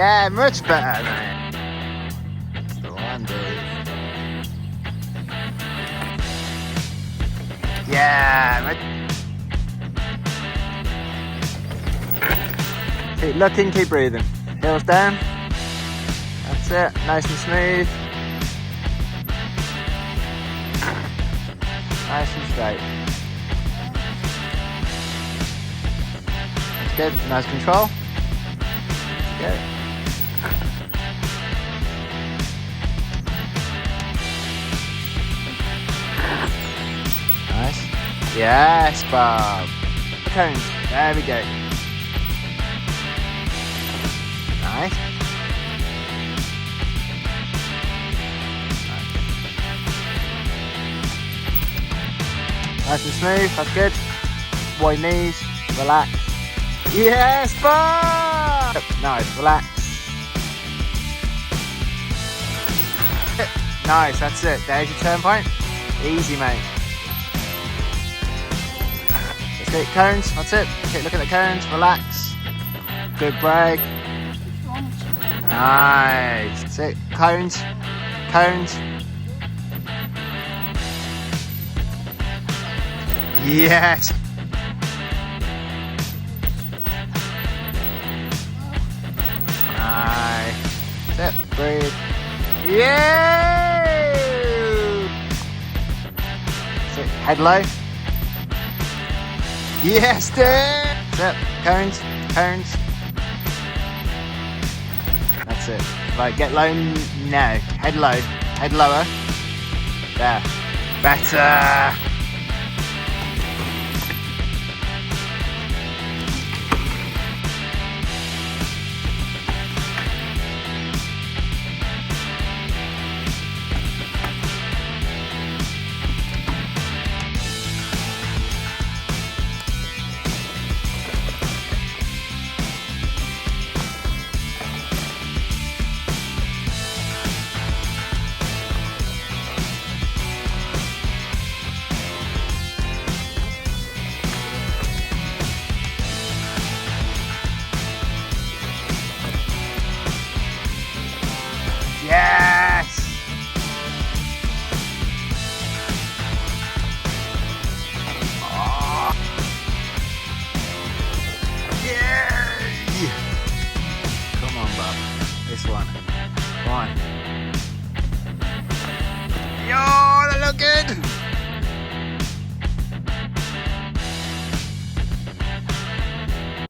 Yeah, much better, mate. That's the one, dude. Yeah, mate. Keep looking, keep breathing. Heels down. That's it, nice and smooth. Nice and straight. That's good, nice control. Good. Nice. Yes, Bob. Cones, there we go. Nice. Nice and smooth, that's good. Wide knees, relax. Yes, Bob! Nice, relax. Nice, that's it. There's your turn point. Easy, mate. Let's get cones, that's it. Okay, look at the cones, relax. Good break. Nice. That's it. Cones. Cones. Yes. Nice. That's it. Breathe. Yay! That's it. Head low. Yes, dude. That's it. Cones. Cones. That's it. Right, get low now. Head low. Head lower. There. Better.